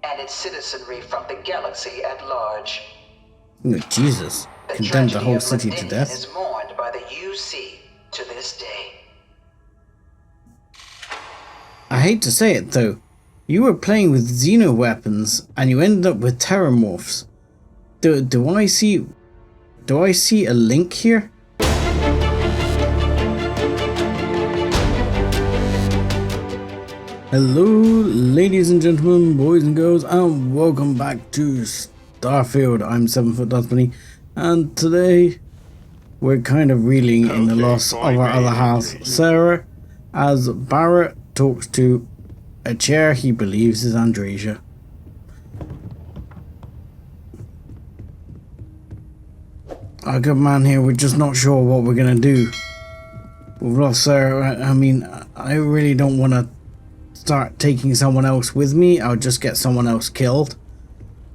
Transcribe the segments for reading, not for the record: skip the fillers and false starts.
and its citizenry from the galaxy at large. Oh, Jesus. The Condemned the tragedy whole of city to Ladinian death. is mourned by the UC to this day. I hate to say it though, you were playing with xeno weapons and you ended up with terramorphs. Do I see a link here? Hello ladies and gentlemen, boys and girls, and welcome back to Starfield. I'm 7foot Dustbunny, and today we're kind of reeling in the loss of our other half, Sarah, as Barrett talks to a chair he believes is Andresia. Our good man here, we're just not sure what we're gonna do. We've lost Sarah. I mean, I really don't want to start taking someone else with me. I'll just get someone else killed.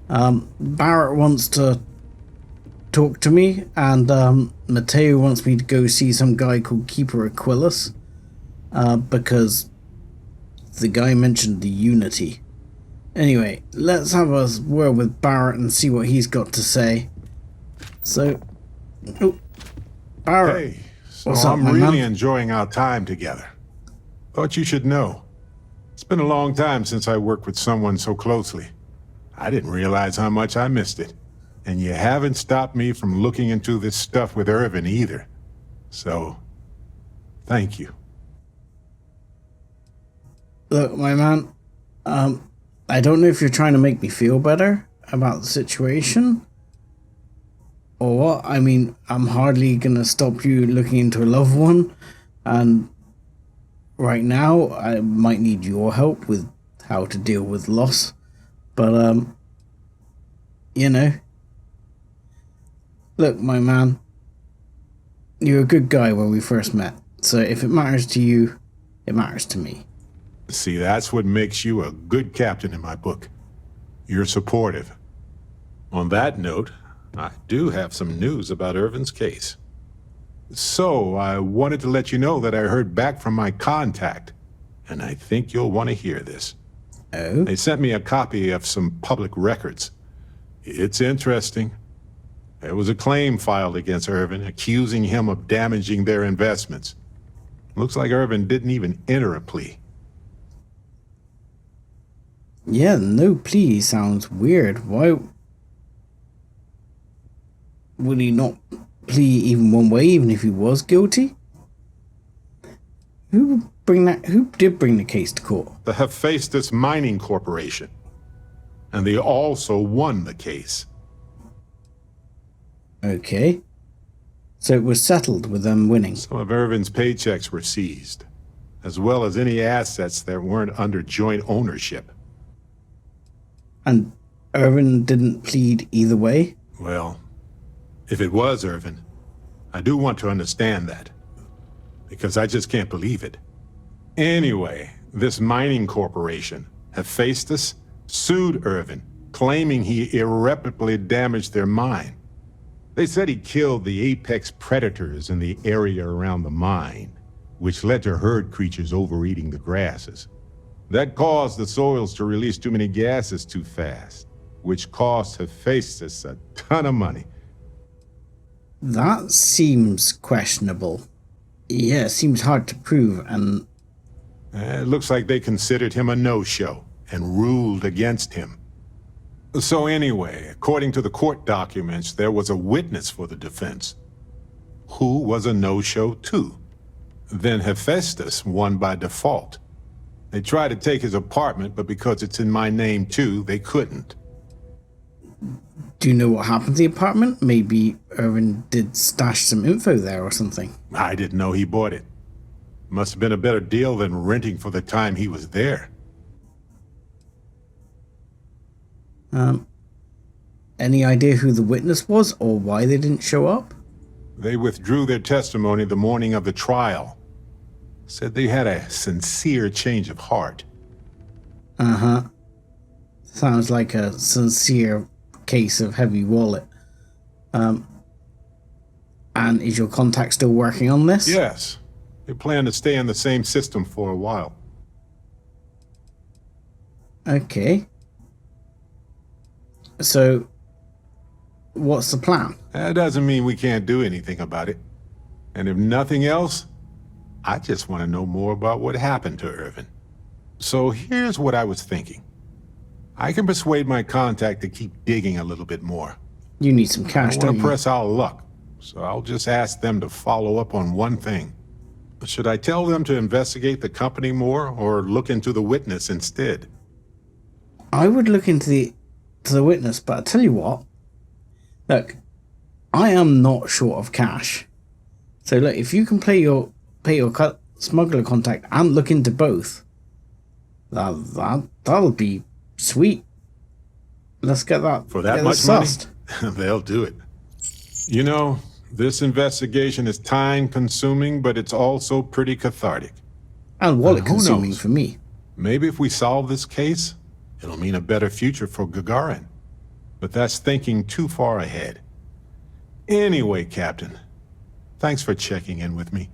Barrett wants to talk to me, and Mateo wants me to go see some guy called Keeper Aquilus, because the guy mentioned the Unity. Anyway, let's have a word with Barrett and see what he's got to say. So, Barrett. Hey, so what's up, I'm my really man? enjoying our time together. Thought you should know. It's been a long time since I worked with someone so closely. I didn't realize how much I missed it. And you haven't stopped me from looking into this stuff with Irvin either. So, thank you. Look, my man, I don't know if you're trying to make me feel better about the situation or what. I mean, I'm hardly gonna stop you looking into a loved one, and right now I might need your help with how to deal with loss, but you know, look, my man, you're a good guy when we first met, so if it matters to you, it matters to me. See, that's what makes you a good captain in my book. You're supportive. On that note, I do have some news about Irvin's case. So, I wanted to let you know that I heard back from my contact, and I think you'll want to hear this. Oh? They sent me a copy of some public records. It's interesting. There was a claim filed against Irvin, accusing him of damaging their investments. Looks like Irvin didn't even enter a plea. Yeah, no plea sounds weird. Why would he not plea even one way, even if he was guilty? Who did bring the case to court? The Hephaestus Mining Corporation. And they also won the case. Okay. So it was settled with them winning. Some of Irvin's paychecks were seized, as well as any assets that weren't under joint ownership. And Irvin didn't plead either way? Well, if it was Irvin, I do want to understand that, because I just can't believe it. Anyway, this mining corporation, Hephaestus, sued Irvin, claiming he irreparably damaged their mine. They said he killed the apex predators in the area around the mine, which led to herd creatures overeating the grasses. That caused the soils to release too many gases too fast, which cost Hephaestus a ton of money. That seems questionable. Yeah, it seems hard to prove, and It looks like they considered him a no-show and ruled against him. So anyway, according to the court documents, there was a witness for the defense, who was a no-show too. Then Hephaestus won by default. They tried to take his apartment, but because it's in my name too, they couldn't. do you know what happened to the apartment? Maybe Irvin did stash some info there or something. I didn't know he bought it. Must have been a better deal than renting for the time he was there. Any idea who the witness was or why they didn't show up? They withdrew their testimony the morning of the trial. Said they had a sincere change of heart. Uh-huh. Sounds like a sincere case of heavy wallet. And is your contact still working on this? Yes. They plan to stay in the same system for a while. Okay. So, what's the plan? That doesn't mean we can't do anything about it. And if nothing else, I just want to know more about what happened to Irvin. So here's what I was thinking. I can persuade my contact to keep digging a little bit more. You need some I cash, don't don't want you? to press our luck, so I'll just ask them to follow up on one thing. Should I tell them to investigate the company more or look into the witness instead? I would look into the witness, but I tell you what. Look, I am not short of cash. So look, if you can pay your smuggler contact and look into both, that'll be sweet. Let's get that. For that get much this money? sussed. They'll do it. You know, this investigation is time-consuming, but it's also pretty cathartic. And wallet who consuming knows? for me. Maybe if we solve this case, it'll mean a better future for Gagarin. But that's thinking too far ahead. Anyway, Captain, thanks for checking in with me.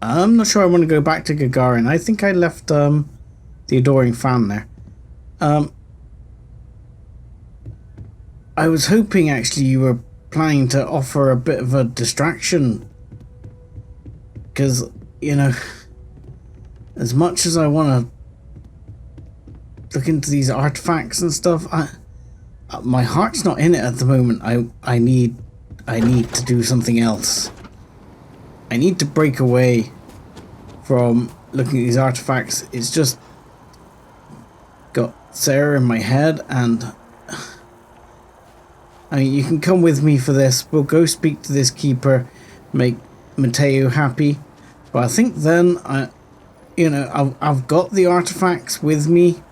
I'm not sure I want to go back to Gagarin. I think I left the adoring fan there. I was hoping actually you were planning to offer a bit of a distraction. Because, you know, as much as I want to look into these artifacts and stuff, my heart's not in it at the moment. I need to do something else. I need to break away from looking at these artifacts. It's just got Sarah in my head, and I mean, you can come with me for this. We'll go speak to this keeper, make Mateo happy. But I think then I've got the artifacts with me.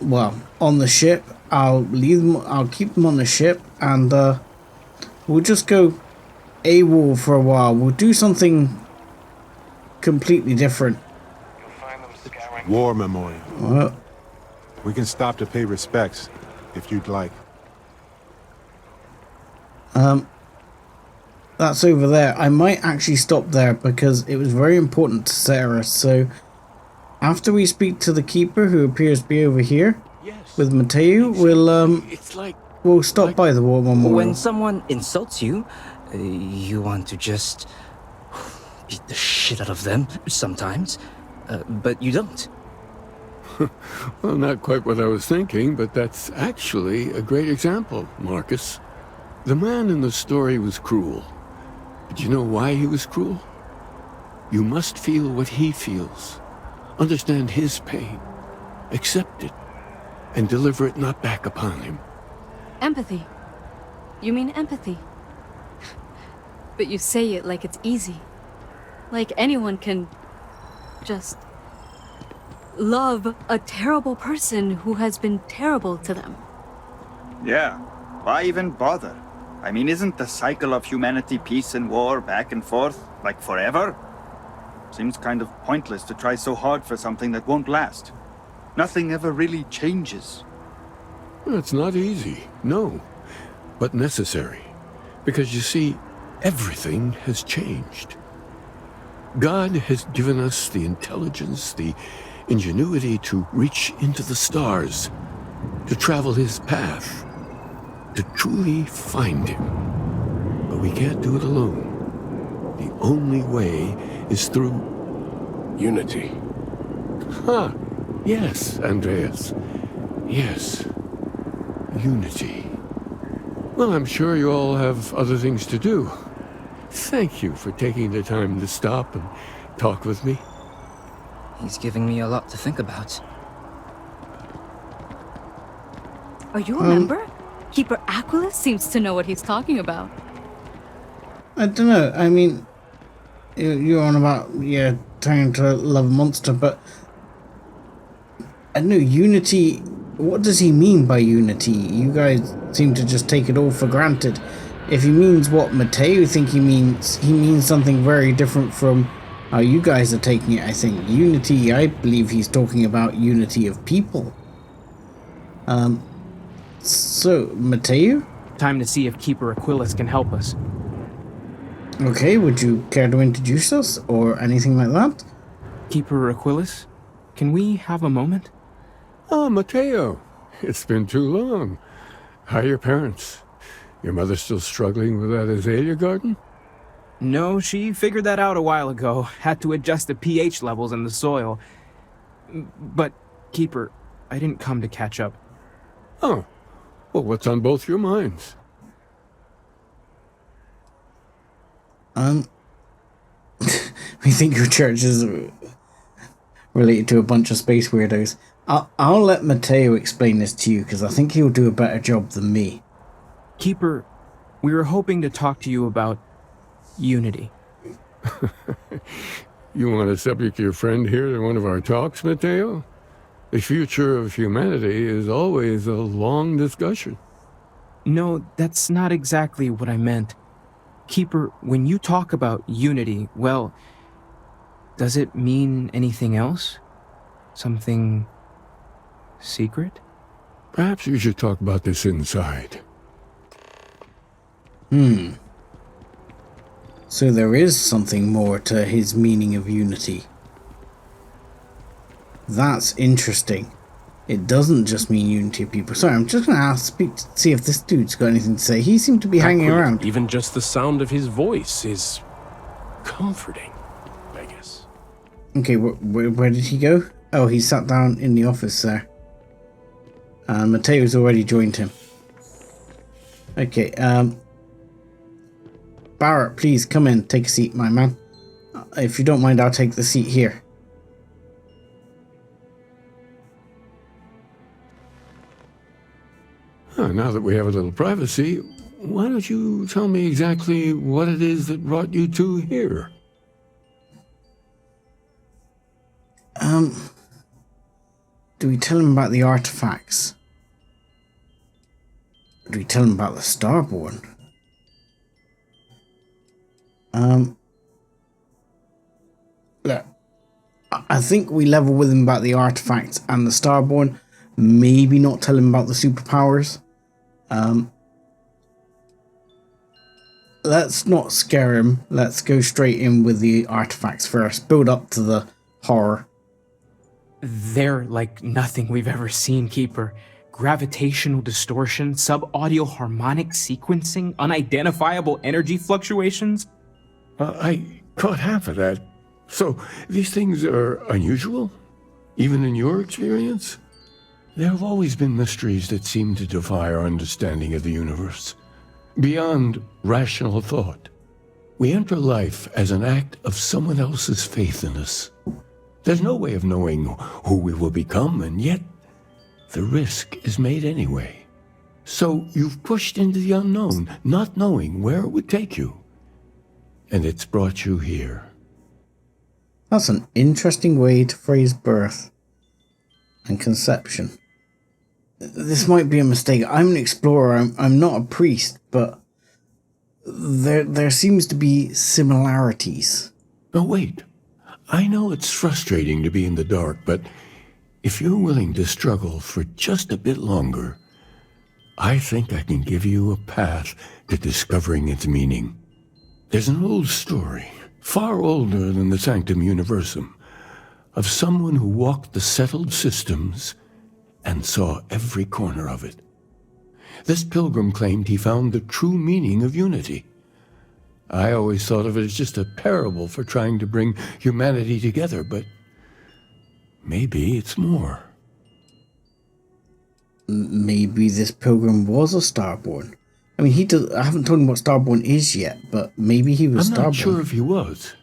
Well, on the ship. I'll leave them. I'll keep them on the ship, and we'll just go AWOL for a while. We'll do something completely different. You'll find them scouring. War memorial. Well, We can stop to pay respects, if you'd like. that's over there. I might actually stop there because it was very important to Sarah. So after we speak to the keeper, who appears to be over here Yes. with Mateo, It's like we'll stop by the war memorial. When someone insults you, you want to just beat the shit out of them sometimes, but you don't. well, not quite what I was thinking, but that's actually a great example, Marcus. The man in the story was cruel. But you know why he was cruel? You must feel what he feels. Understand his pain. Accept it. And deliver it not back upon him. Empathy. You mean empathy? But you say it like it's easy. Like anyone can just love a terrible person who has been terrible to them. Yeah, why even bother? I mean, isn't the cycle of humanity peace and war back and forth, like forever? Seems kind of pointless to try so hard for something that won't last. Nothing ever really changes. It's not easy, no, but necessary. Because you see, everything has changed. God has given us the intelligence, the ingenuity to reach into the stars, to travel his path, to truly find him. But we can't do it alone. The only way is through Unity. Huh. Yes, Andreas. Yes. Unity. Well, I'm sure you all have other things to do. Thank you for taking the time to stop and talk with me. He's giving me a lot to think about. Are you a member? Keeper Aquilus seems to know what he's talking about. I don't know. I mean, you're on about turning to love a monster, but I don't know. Unity. What does he mean by unity? You guys seem to just take it all for granted. If he means what Mateo think he means something very different from how you guys are taking it. I think unity. I believe he's talking about unity of people. So Mateo. Time to see if Keeper Aquilus can help us. Okay, would you care to introduce us or anything like that? Keeper Aquilus, can we have a moment? Ah, Mateo. It's been too long. How are your parents? Your mother still struggling with that azalea garden? No, she figured that out a while ago. Had to adjust the pH levels in the soil. But, Keeper, I didn't come to catch up. Oh. Well, what's on both your minds? We think your church is related to a bunch of space weirdos. I'll let Mateo explain this to you, because I think he'll do a better job than me. Keeper, we were hoping to talk to you about unity. You want to subject your friend here to one of our talks, Mateo? The future of humanity is always a long discussion. No, that's not exactly what I meant. Keeper, when you talk about unity, well, does it mean anything else? Something secret? Perhaps you should talk about this inside. So there is something more to his meaning of unity. That's interesting. It doesn't just mean unity of people. Sorry, I'm just going to see if this dude's got anything to say. He seemed to be hanging around. Even just the sound of his voice is comforting, I guess. Okay, where did he go? Oh, he sat down in the office there. And Mateo's already joined him. Okay, Barrett, please come in. Take a seat, my man. If you don't mind, I'll take the seat here. Now that we have a little privacy, why don't you tell me exactly what it is that brought you two here? Do we tell him about the artifacts? Or do we tell him about the Starborn? Look, I think we level with him about the artifacts and the Starborn. Maybe not tell him about the superpowers. Let's not scare him. Let's go straight in with the artifacts first. Build up to the horror. They're like nothing we've ever seen, Keeper. Gravitational distortion, sub-audio harmonic sequencing, unidentifiable energy fluctuations. I caught half of that. So, these things are unusual? Even in your experience? There have always been mysteries that seem to defy our understanding of the universe. Beyond rational thought. We enter life as an act of someone else's faith in us. There's no way of knowing who we will become, and yet the risk is made anyway. So you've pushed into the unknown, not knowing where it would take you. And it's brought you here. That's an interesting way to phrase birth and conception. This might be a mistake. I'm an explorer. I'm not a priest, but there seems to be similarities. Oh, wait. I know it's frustrating to be in the dark, but if you're willing to struggle for just a bit longer, I think I can give you a path to discovering its meaning. There's an old story, far older than the Sanctum Universum, of someone who walked the settled systems and saw every corner of it. This pilgrim claimed he found the true meaning of unity. I always thought of it as just a parable for trying to bring humanity together, but maybe it's more. Maybe this pilgrim was a Starborn. I mean, I haven't told him what Starborn is yet, but maybe he was Starborn. I'm not sure if he was.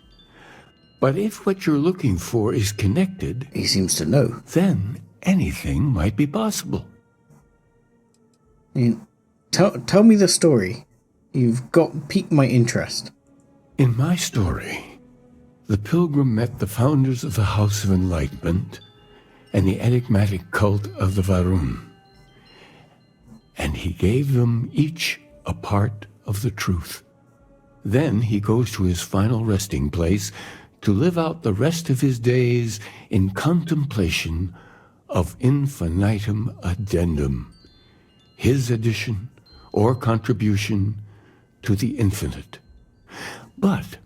But if what you're looking for is connected... He seems to know. Then anything might be possible. I mean, tell me the story. You've piqued my interest. In my story, the pilgrim met the founders of the House of Enlightenment and the enigmatic cult of the Varun. And he gave them each a part of the truth. Then he goes to his final resting place to live out the rest of his days in contemplation of infinitum addendum, his addition or contribution to the infinite. But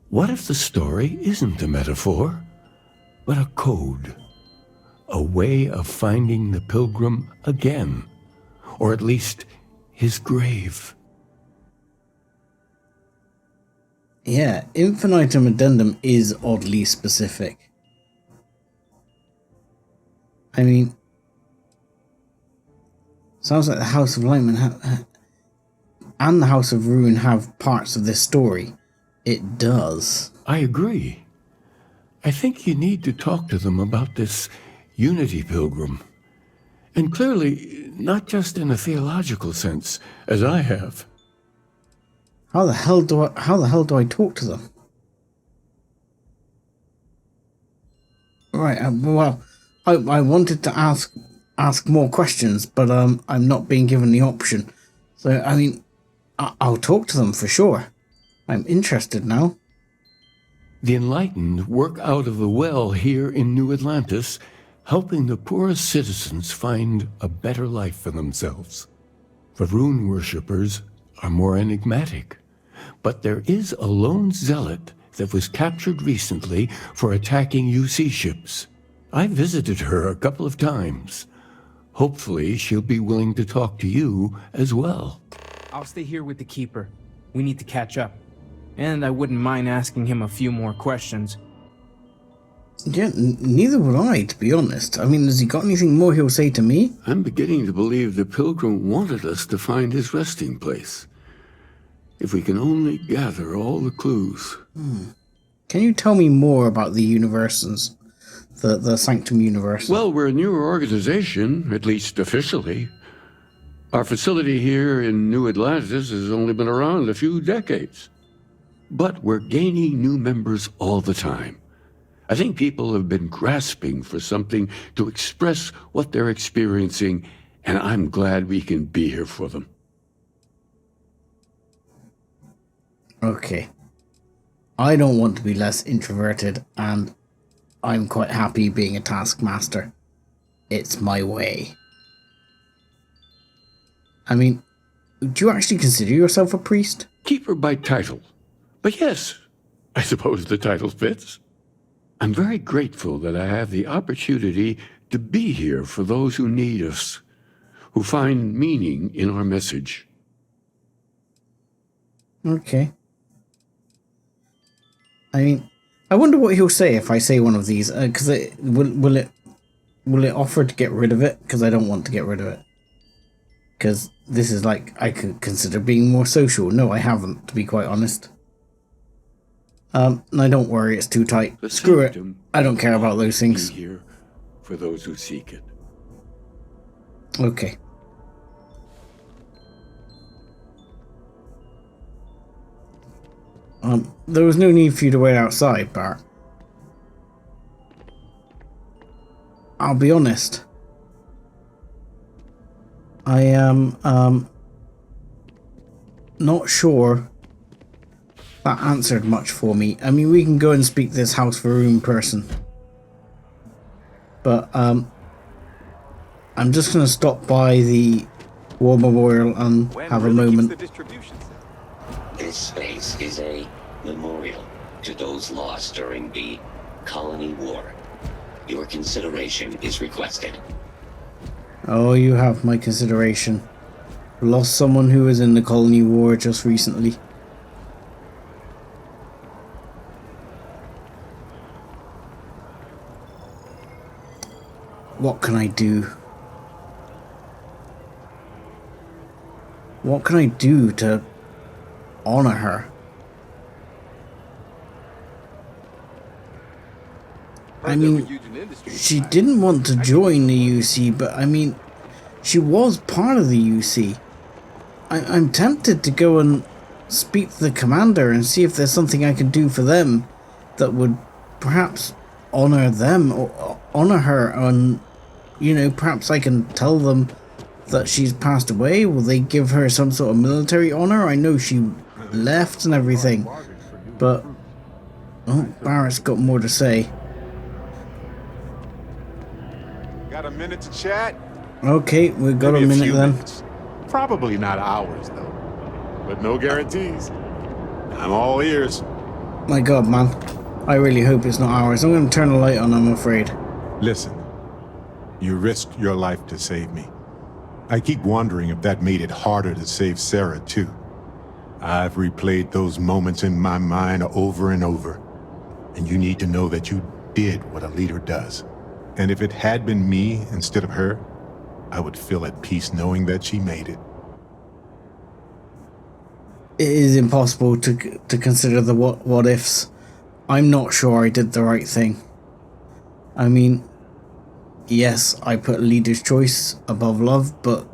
what if the story isn't a metaphor, but a code? a way of finding the pilgrim again, or at least his grave. Yeah, infinitum addendum is oddly specific. I mean, sounds like the House of Lightman and the House of Ruin have parts of this story. It does. I agree. I think you need to talk to them about this Unity Pilgrim. And clearly, not just in a theological sense, as I have. How the hell do I talk to them? Right, well, I wanted to ask more questions, but I'm not being given the option. So, I mean, I'll talk to them for sure. I'm interested now. The enlightened work out of the well here in New Atlantis, helping the poorest citizens find a better life for themselves. The rune worshippers are more enigmatic, but there is a lone zealot that was captured recently for attacking UC ships. I visited her a couple of times. Hopefully she'll be willing to talk to you as well. I'll stay here with the Keeper. We need to catch up. And I wouldn't mind asking him a few more questions. Yeah, neither would I, to be honest. I mean, has he got anything more he'll say to me? I'm beginning to believe the Pilgrim wanted us to find his resting place. If we can only gather all the clues. Can you tell me more about the universes? The Sanctum universe? Well, we're a newer organization, at least officially. Our facility here in New Atlantis has only been around a few decades. But we're gaining new members all the time. I think people have been grasping for something to express what they're experiencing, and I'm glad we can be here for them. Okay. I don't want to be less introverted, and I'm quite happy being a taskmaster. It's my way. I mean, do you actually consider yourself a priest? Keeper by title. But yes, I suppose the title fits. I'm very grateful that I have the opportunity to be here for those who need us, who find meaning in our message. Okay. I mean, I wonder what he'll say if I say one of these, because will it offer to get rid of it? Because I don't want to get rid of it. Because this is like, I could consider being more social. No, I haven't, to be quite honest. No, don't worry, it's too tight. Screw it. I don't care about those things. Here for those who seek it. Okay. There was no need for you to wait outside, Bart. I'll be honest. I am, not sure that answered much for me. I mean, we can go and speak to this House for Room person. But, I'm just going to stop by the War Memorial and have a moment. This space is a memorial to those lost during the Colony War. Your consideration is requested. Oh, you have my consideration. Lost someone who was in the Colony War just recently. What can I do? What can I do to honor her? I mean, she didn't want to join the UC, but I mean, she was part of the UC. I'm tempted to go and speak to the commander and see if there's something I can do for them that would perhaps honor them or honor her. And, you know, perhaps I can tell them that she's passed away. Will they give her some sort of military honor? I know she left and everything, but oh, Barrett's got more to say. Got a minute to chat? Okay, we've got Maybe a minute then. minutes. Probably not hours, though. But no guarantees. I'm all ears. My God, man. I really hope it's not ours. I'm going to turn the light on, I'm afraid. Listen, You risked your life to save me. I keep wondering if that made it harder to save Sarah, too. I've replayed those moments in my mind over and over. And you need to know that you did what a leader does. And if it had been me instead of her, I would feel at peace knowing that she made it. It is impossible to consider the what ifs. I'm not sure I did the right thing. I mean, yes, I put leader's choice above love, but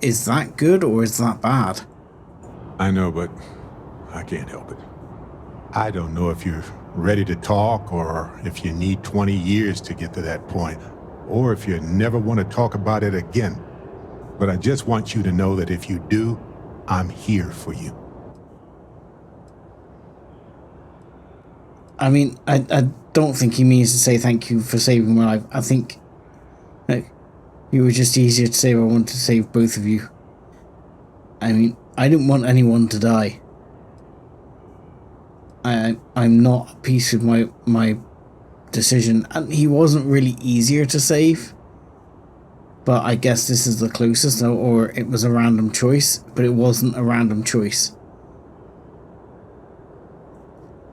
is that good or is that bad? I know, but I can't help it. I don't know if you're ready to talk or if you need 20 years to get to that point, or if you never want to talk about it again. But I just want you to know that if you do, I'm here for you. I mean, I don't think he means to say thank you for saving my life. I think it was just easier to say I wanted to save both of you. I mean, I didn't want anyone to die. I'm not at peace with my decision, and he wasn't really easier to save. But I guess this is the closest, or it was a random choice, but it wasn't a random choice.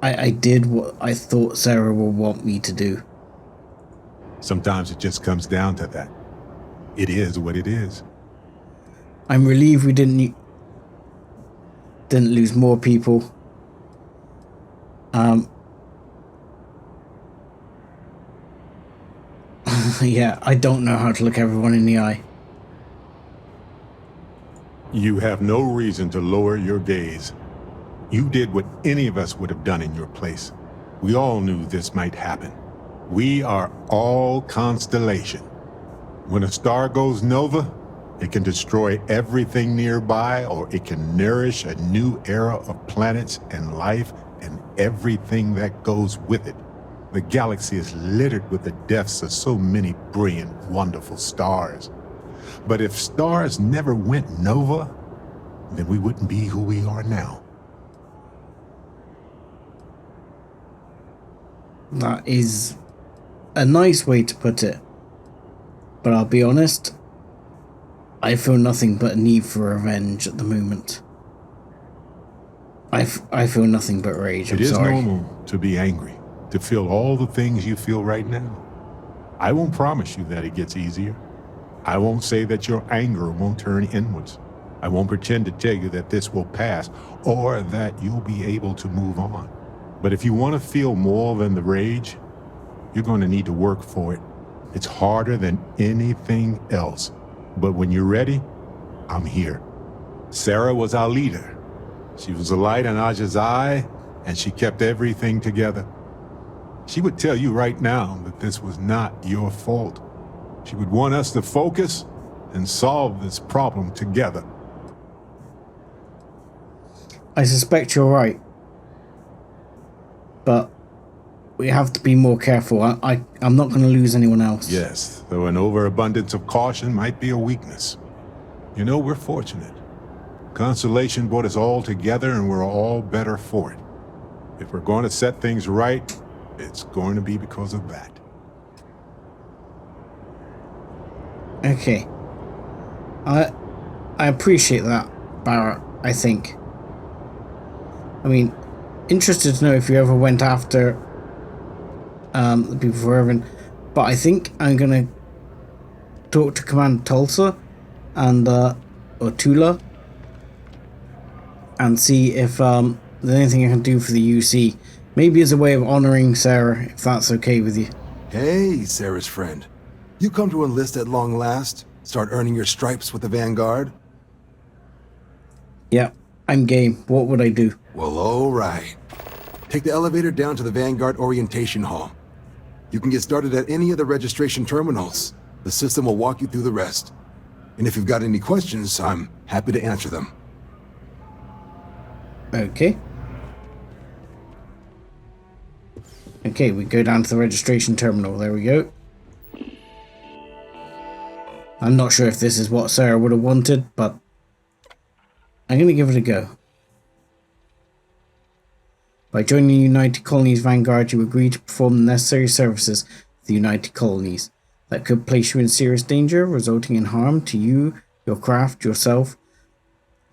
I did what I thought Sarah would want me to do. Sometimes it just comes down to that. It is what it is. I'm relieved we didn't lose more people. Yeah, I don't know how to look everyone in the eye. You have no reason to lower your gaze. You did what any of us would have done in your place. We all knew this might happen. We are all constellation. When a star goes nova, it can destroy everything nearby, or it can nourish a new era of planets and life and everything that goes with it. The galaxy is littered with the deaths of so many brilliant, wonderful stars. But if stars never went nova, then we wouldn't be who we are now. That is a nice way to put it. But I'll be honest, I feel nothing but a need for revenge at the moment. I feel nothing but rage, I'm sorry. It is normal to be angry, to feel all the things you feel right now. I won't promise you that it gets easier. I won't say that your anger won't turn inwards. I won't pretend to tell you that this will pass, or that you'll be able to move on. But if you want to feel more than the rage, you're going to need to work for it. It's harder than anything else. But when you're ready, I'm here. Sarah was our leader. She was a light in Aja's eye, and she kept everything together. She would tell you right now that this was not your fault. She would want us to focus and solve this problem together. I suspect you're right. But we have to be more careful. I'm not going to lose anyone else. Yes, though an overabundance of caution might be a weakness. You know, we're fortunate. Constellation brought us all together, and we're all better for it. If we're going to set things right, it's going to be because of that. Okay. I appreciate that, Barrett, I think. I mean, interested to know if you ever went after the people for Irvin, but I think I'm gonna talk to Commander Tulsa and or Tula and see if there's anything I can do for the UC. Maybe as a way of honoring Sarah, if that's okay with you. Hey, Sarah's friend. You come to enlist at long last? Start earning your stripes with the Vanguard? Yeah, I'm game. What would I do? Well, all right. Take the elevator down to the Vanguard Orientation Hall. You can get started at any of the registration terminals. The system will walk you through the rest. And if you've got any questions, I'm happy to answer them. Okay. Okay, we go down to the registration terminal. There we go. I'm not sure if this is what Sarah would have wanted, but I'm going to give it a go. By joining the United Colonies Vanguard, you agree to perform the necessary services for the United Colonies. that could place you in serious danger, resulting in harm to you, your craft, yourself,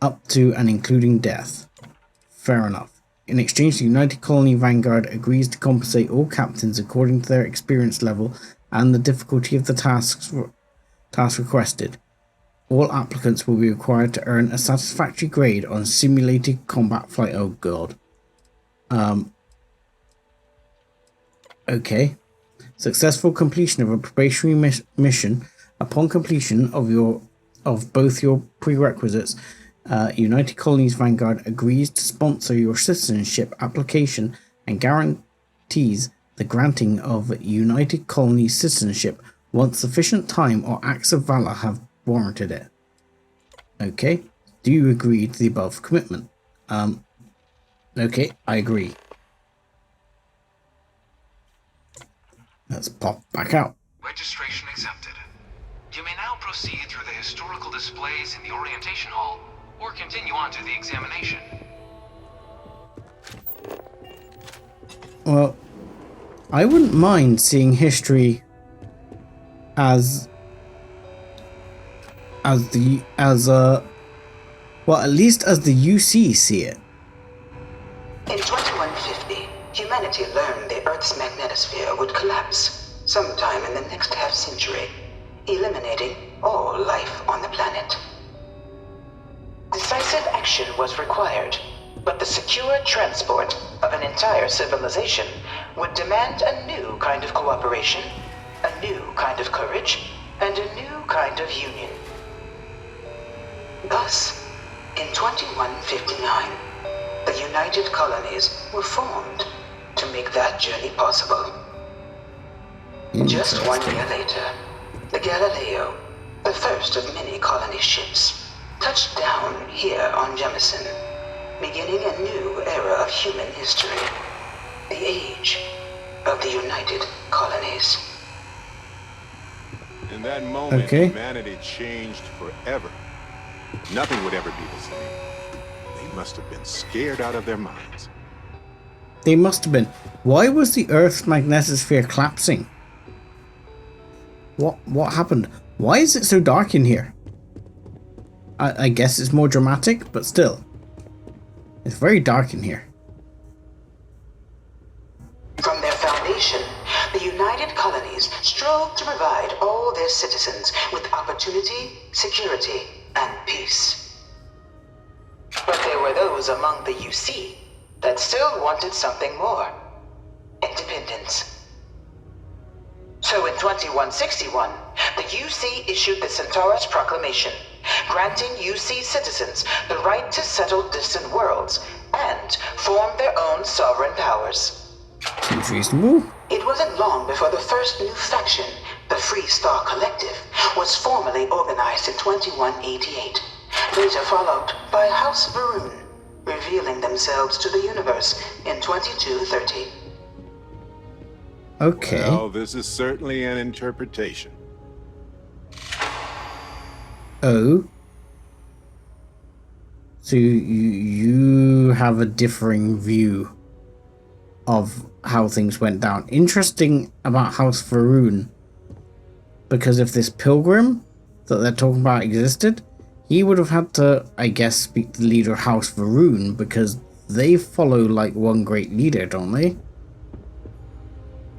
up to and including death. Fair enough. In exchange, the United Colony Vanguard agrees to compensate all captains according to their experience level and the difficulty of the task requested. All applicants will be required to earn a satisfactory grade on simulated combat flight. Oh god. Okay. Successful completion of a probationary mission. Upon completion of both your prerequisites, United Colonies Vanguard agrees to sponsor your citizenship application and guarantees the granting of United Colonies citizenship once sufficient time or acts of valor have warranted it. Okay. Do you agree to the above commitment? Okay, I agree. Let's pop back out. Registration accepted. You may now proceed through the historical displays in the orientation hall, or continue on to the examination. Well, I wouldn't mind seeing history as at least as the UC see it. In 2150, humanity learned the Earth's magnetosphere would collapse sometime in the next half-century, eliminating all life on the planet. Decisive action was required, but the secure transport of an entire civilization would demand a new kind of cooperation, a new kind of courage, and a new kind of union. Thus, in 2159, the United Colonies were formed to make that journey possible. Just 1 year later, the Galileo, the first of many colony ships, touched down here on Jemison, beginning a new era of human history, the age of the United Colonies. In that moment, Okay. humanity changed forever. Nothing would ever be the same. They must have been scared out of their minds. They must have been. Why was the Earth's magnetosphere collapsing? What happened? Why is it so dark in here? I guess it's more dramatic, but still. It's very dark in here. From their foundation, the United Colonies strove to provide all their citizens with opportunity, security, and peace. But there were those among the UC that still wanted something more. Independence. So in 2161, the UC issued the Centaurus Proclamation, granting UC citizens the right to settle distant worlds and form their own sovereign powers. Seems reasonable. It wasn't long before the first new faction, the Free Star Collective, was formally organized in 2188, later followed by House Varun, revealing themselves to the universe in 2230. Okay. Well, this is certainly an interpretation. Oh. So you have a differing view of how things went down. Interesting about House Varun, because if this pilgrim that they're talking about existed, he would have had to, I guess, speak to the leader of House Varun, because they follow like one great leader, don't they?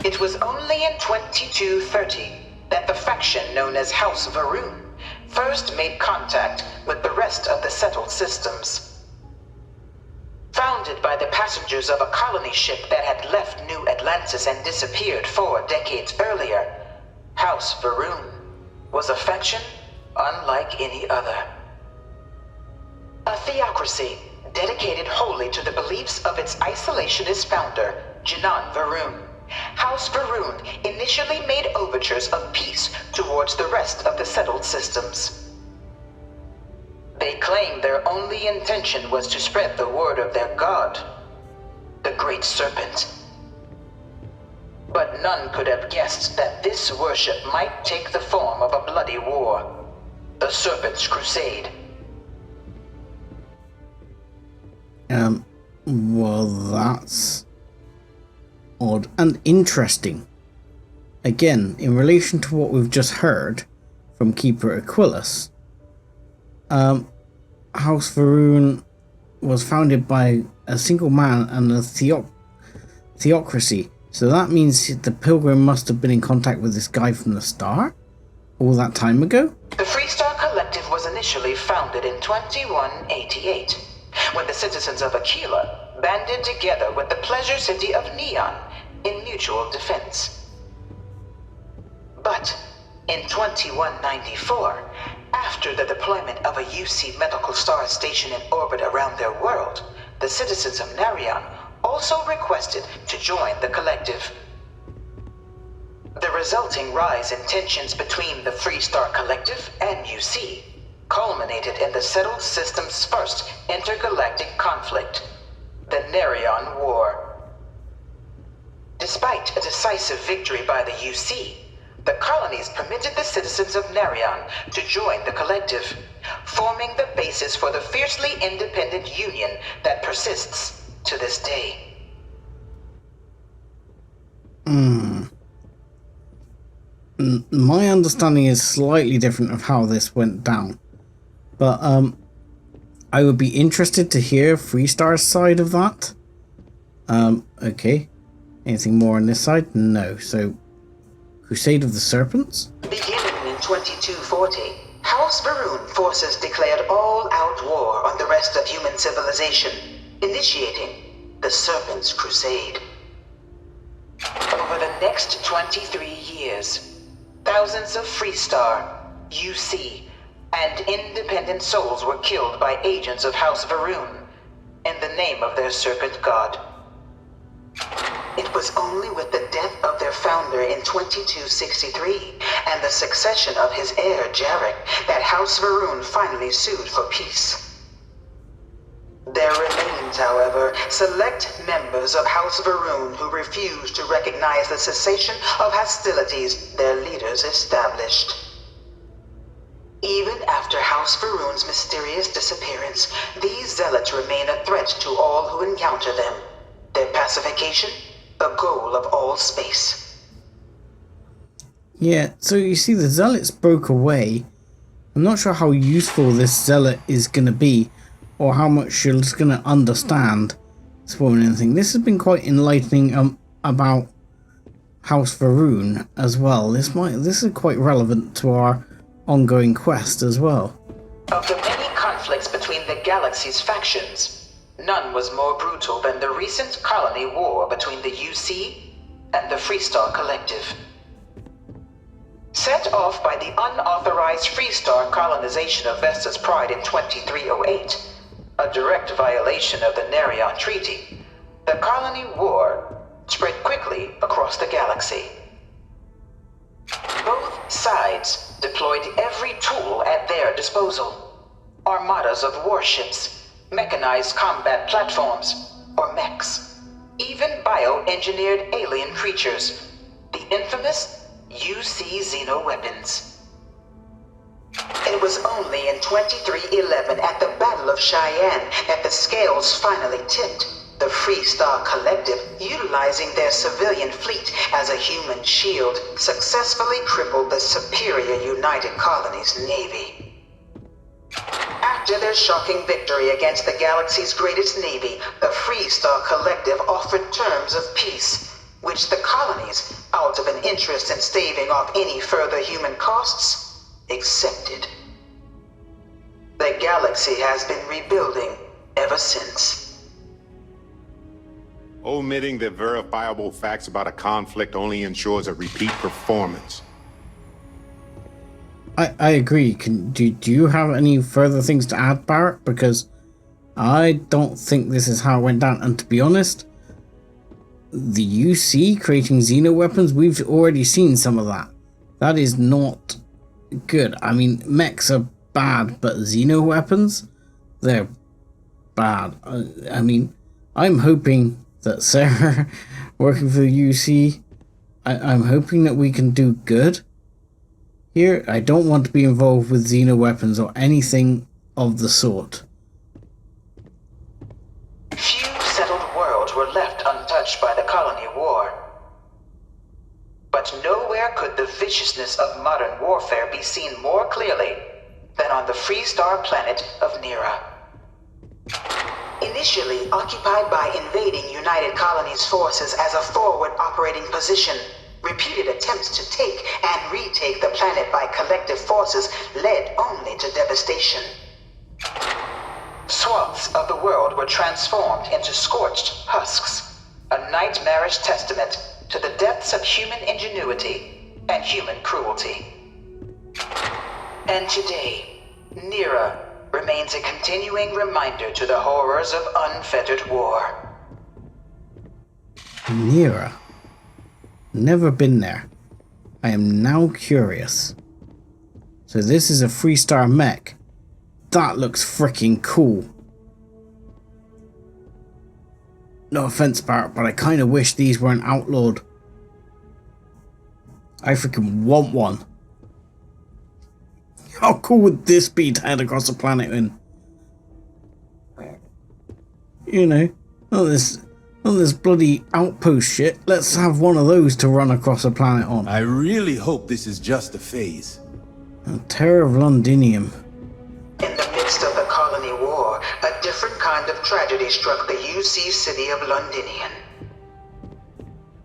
It was only in 2230 that the faction known as House Varun first made contact with the rest of the settled systems. Founded by the passengers of a colony ship that had left New Atlantis and disappeared 4 decades earlier, House Varun was a faction unlike any other. A theocracy dedicated wholly to the beliefs of its isolationist founder, Janan Varun. House Varun initially made overtures of peace towards the rest of the settled systems. They claimed their only intention was to spread the word of their god, the Great Serpent. But none could have guessed that this worship might take the form of a bloody war, the Serpent's Crusade. Well, that's odd and interesting. again, in relation to what we've just heard from Keeper Aquilus, House Varun was founded by a single man and a theocracy. So that means the Pilgrim must have been in contact with this guy from the start? All that time ago? The Freestar Collective was initially founded in 2188, when the citizens of Aquila banded together with the pleasure city of Neon in mutual defense. But in 2194, after the deployment of a UC medical star station in orbit around their world, the citizens of Narion also requested to join the collective. The resulting rise in tensions between the Freestar Collective and UC culminated in the settled system's first intergalactic conflict, the Narion War. Despite a decisive victory by the UC, the colonies permitted the citizens of Narion to join the collective, forming the basis for the fiercely independent union that persists to this day. My understanding is slightly different of how this went down, but I would be interested to hear Freestar's side of that. Okay. Anything more on this side? No. So, Crusade of the Serpents? Beginning in 2240, House Varun forces declared all-out war on the rest of human civilization, initiating the Serpents' Crusade. Over the next 23 years, thousands of Freestar, UC, and independent souls were killed by agents of House Varun in the name of their serpent god. It was only with the death of their founder in 2263 and the succession of his heir Jarek that House Varun finally sued for peace. There remains, however, select members of House Varun who refuse to recognize the cessation of hostilities their leaders established. Even after House Varun's mysterious disappearance, these zealots remain a threat to all who encounter them. Their pacification, a goal of all space. Yeah, so you see the zealots broke away. I'm not sure how useful this zealot is going to be, or how much she's going to understand this woman and thing. This has been quite enlightening about House Varun as well. This is quite relevant to our ongoing quest as well. Of the many conflicts between the galaxy's factions, none was more brutal than the recent colony war between the UC and the Freestar Collective. Set off by the unauthorized Freestar colonization of Vesta's Pride in 2308, a direct violation of the Narion Treaty, the colony war spread quickly across the galaxy. Both sides deployed every tool at their disposal. Armadas of warships, mechanized combat platforms, or mechs, even bioengineered alien creatures, the infamous UC xeno-weapons. It was only in 2311 at the Battle of Cheyenne that the scales finally tipped, the Freestar Collective, utilizing their civilian fleet as a human shield, successfully crippled the superior United Colonies Navy. After their shocking victory against the galaxy's greatest navy, the Freestar Collective offered terms of peace, which the colonies, out of an interest in staving off any further human costs, accepted. The galaxy has been rebuilding ever since. Omitting the verifiable facts about a conflict only ensures a repeat performance. I agree. Do you have any further things to add, Barrett? Because I don't think this is how it went down. And to be honest, the UC creating xeno-weapons, we've already seen some of that. That is not good. I mean, mechs are bad, but xeno-weapons, they're bad. I mean, I'm hoping that Sarah, working for the UC, I'm hoping that we can do good here. I don't want to be involved with xeno-weapons or anything of the sort. Few settled worlds were left untouched by the colony war. But nowhere foolishness of modern warfare be seen more clearly than on the Freestar planet of Nira. Initially occupied by invading United Colonies forces as a forward operating position, repeated attempts to take and retake the planet by collective forces led only to devastation. Swaths of the world were transformed into scorched husks, a nightmarish testament to the depths of human ingenuity and human cruelty. And today, Nira remains a continuing reminder to the horrors of unfettered war. Nira. Never been there. I am now curious. So this is a Freestar mech. That looks freaking cool. No offense, Bart, but I kind of wish these weren't outlawed. I freaking want one. How cool would this be to head across the planet in? You know, not this bloody outpost shit. Let's have one of those to run across the planet on. I really hope this is just a phase. A terror of Londinium. In the midst of the colony war, a different kind of tragedy struck the UC city of Londinium.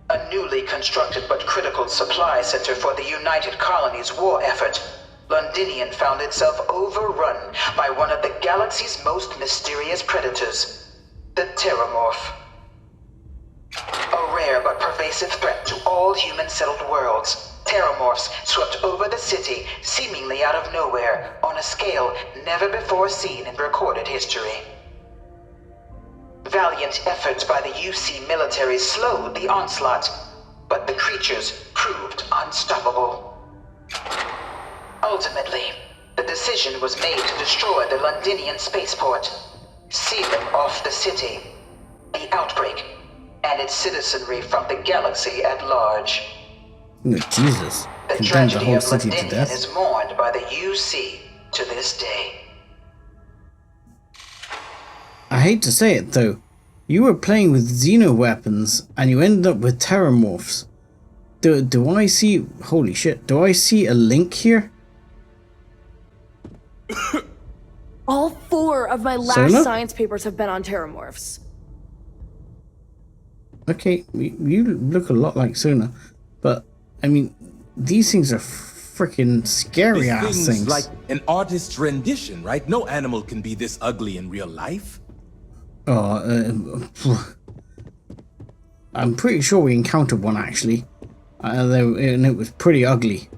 A newly constructed but critical supply center for the United Colonies war effort, Londinium found itself overrun by one of the galaxy's most mysterious predators, the Terramorph. A rare but pervasive threat to all human-settled worlds, Terramorphs swept over the city, seemingly out of nowhere, on a scale never before seen in recorded history. Valiant efforts by the UC military slowed the onslaught, but the creatures proved unstoppable. Ultimately, the decision was made to destroy the Londinian spaceport, sealing off the city, the outbreak, and its citizenry from the galaxy at large. Oh, Jesus. The Condemned the tragedy whole of city to Londinium death. is mourned by the UC to this day. I hate to say it though, you were playing with Xeno weapons and you ended up with Terramorphs. Do I see... Holy shit, do I see a link here? All 4 of my last Sona? science papers have been on Terramorphs. Okay, you look a lot like Sona, but I mean, these things are freaking scary ass This things. thing's like an artist's rendition, right? No animal can be this ugly in real life. Oh, I'm pretty sure we encountered one actually, and it was pretty ugly.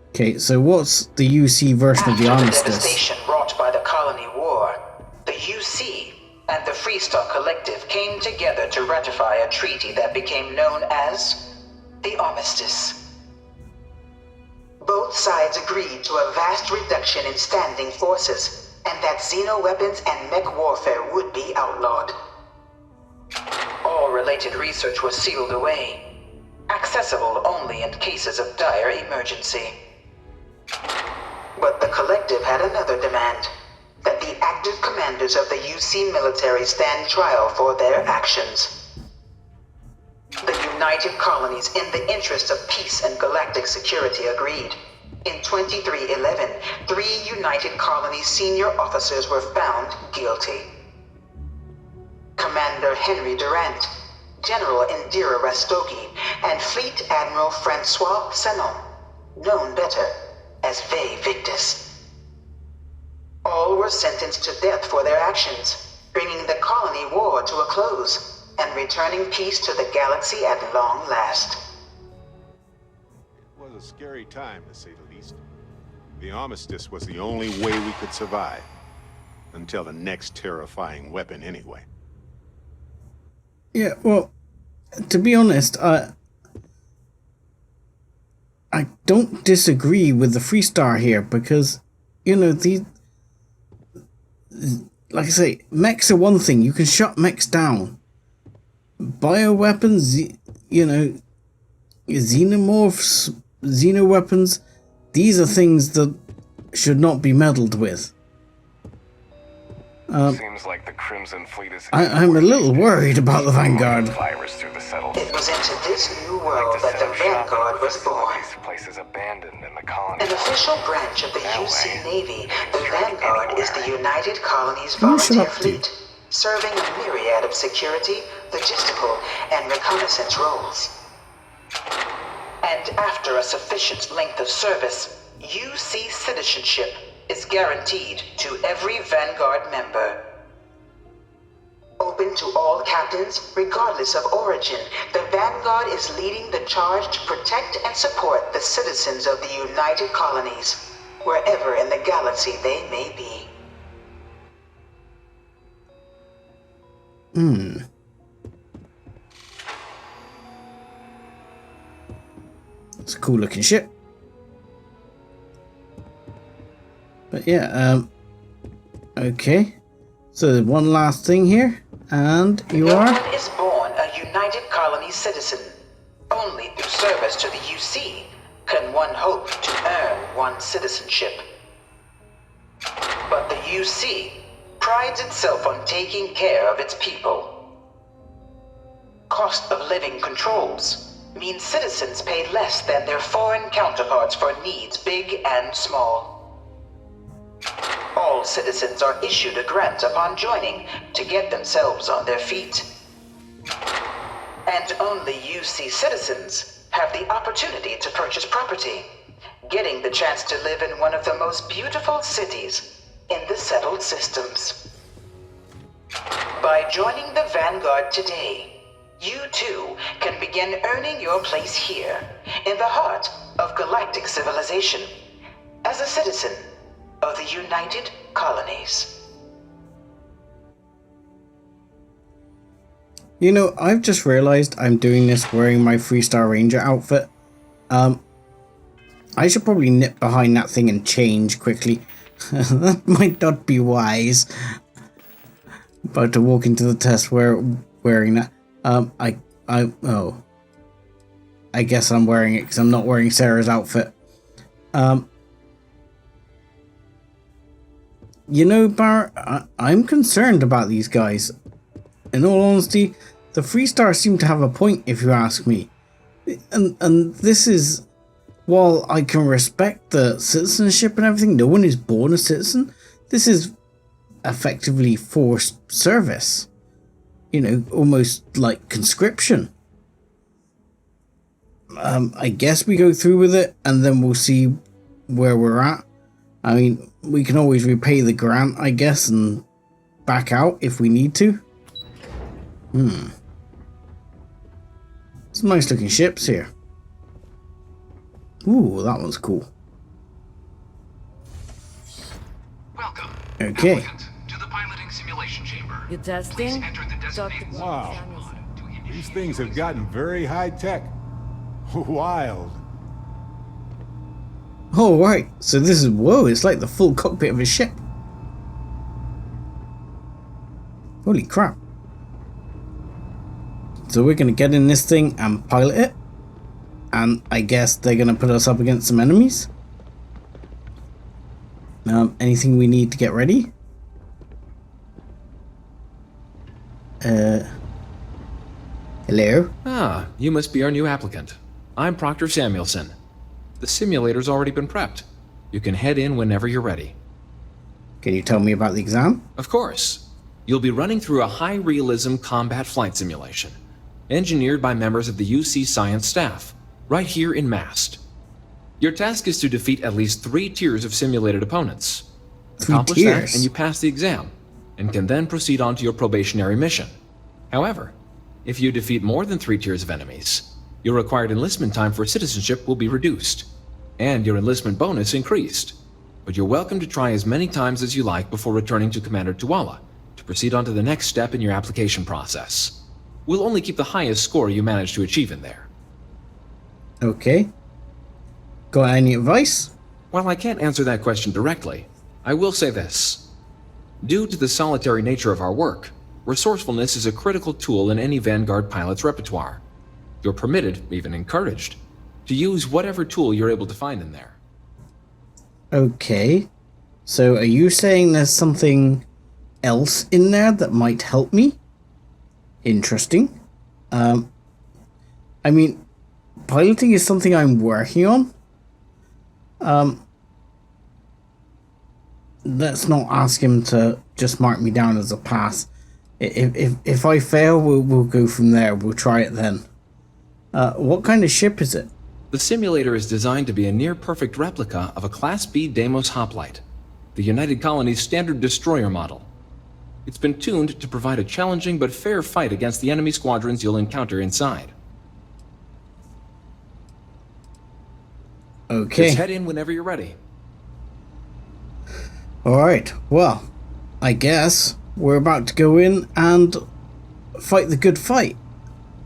Okay, so what's the UC version of the After Armistice? the devastation wrought by the colony war, the UC and the Freestar Collective came together to ratify a treaty that became known as the Armistice. Both sides agreed to a vast reduction in standing forces, and that xeno weapons and mech warfare would be outlawed. All related research was sealed away, accessible only in cases of dire emergency. But the Collective had another demand, that the active commanders of the UC military stand trial for their actions. The United Colonies, in the interest of peace and galactic security, agreed. In 2311, 3 United Colonies senior officers were found guilty. Commander Henry Durant, General Indira Rastogi, and Fleet Admiral Francois Sanon, known better as Ve Victus. All were sentenced to death for their actions, bringing the colony war to a close and returning peace to the galaxy at long last. It was a scary time, to say the least. The Armistice was the only way we could survive. Until the next terrifying weapon, anyway. Yeah, well, to be honest, I don't disagree with the Freestar here because, you know, like I say, mechs are one thing. You can shut mechs down. Bioweapons, you know, xenomorphs, xenoweapons, these are things that should not be meddled with. Seems like the Crimson Fleet is. I'm a little worried about the Vanguard. Virus through the settled. It was into this new world that the Vanguard was born. Places abandoned in the colony. An official branch of the UC Navy, the Vanguard is the United Colonies Who should Volunteer I do? Fleet, serving a myriad of security, logistical, and reconnaissance roles. And after a sufficient length of service, UC citizenship is guaranteed to every Vanguard member. Open to all captains, regardless of origin, the Vanguard is leading the charge to protect and support the citizens of the United Colonies, wherever in the galaxy they may be. It's a cool looking ship. But yeah, okay. So one last thing here, and you No are? one is born a United Colony citizen. Only through service to the UC can one hope to earn one's citizenship. But the UC prides itself on taking care of its people. Cost of living controls mean citizens pay less than their foreign counterparts for needs big and small. All citizens are issued a grant upon joining to get themselves on their feet. And only UC citizens have the opportunity to purchase property, getting the chance to live in one of the most beautiful cities in the settled systems. By joining the Vanguard today, you too can begin earning your place here, in the heart of galactic civilization, as a citizen of the United Colonies. You know, I've just realized I'm doing this wearing my 3-star Ranger outfit. I should probably nip behind that thing and change quickly. That might not be wise. About to walk into the test wearing that. I guess I'm wearing it because I'm not wearing Sarah's outfit. You know, Barrett, I'm concerned about these guys. In all honesty, the 3-stars seem to have a point, if you ask me. And this is, while I can respect the citizenship and everything, no one is born a citizen. This is effectively forced service. You know, almost like conscription. I guess we go through with it, and then we'll see where we're at. I mean, we can always repay the grant, I guess, and back out if we need to. Some nice looking ships here. Ooh, that one's cool. Welcome. Okay. To the piloting simulation chamber. You testing? Wow. These things have gotten very high tech. Wild. Oh, right. So this is, whoa, it's like the full cockpit of a ship. Holy crap. So we're going to get in this thing and pilot it. And I guess they're going to put us up against some enemies. Anything we need to get ready? Hello? Ah, you must be our new applicant. I'm Proctor Samuelson. The simulator's already been prepped. You can head in whenever you're ready. Can you tell me about the exam? Of course. You'll be running through a high-realism combat flight simulation, engineered by members of the UC science staff, right here in Mast. Your task is to defeat at least 3 tiers of simulated opponents. Accomplish that and you pass the exam, and can then proceed on to your probationary mission. However, if you defeat more than 3 tiers of enemies, your required enlistment time for citizenship will be reduced, and your enlistment bonus increased. But you're welcome to try as many times as you like before returning to Commander Tuala to proceed on to the next step in your application process. We'll only keep the highest score you manage to achieve in there. Okay. Got any advice? While I can't answer that question directly, I will say this. Due to the solitary nature of our work, resourcefulness is a critical tool in any Vanguard pilot's repertoire. You're permitted, even encouraged, to use whatever tool you're able to find in there. Okay. So are you saying there's something else in there that might help me. Interesting. I mean, piloting is something I'm working on. Let's not ask him to just mark me down as a pass. If I fail, we'll go from there. We'll try it then. What kind of ship is it? The simulator is designed to be a near-perfect replica of a Class B Deimos hoplite, the United Colony's standard destroyer model. It's been tuned to provide a challenging but fair fight against the enemy squadrons you'll encounter inside. Okay. Just head in whenever you're ready. Alright, well, I guess we're about to go in and fight the good fight.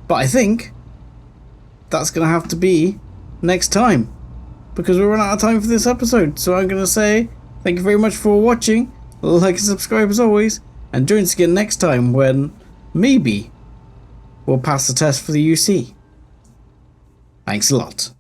But I think that's going to have to be next time, because we're running out of time for this episode. So I'm going to say thank you very much for watching, like and subscribe as always, and join us again next time when maybe we'll pass the test for the UC. Thanks a lot.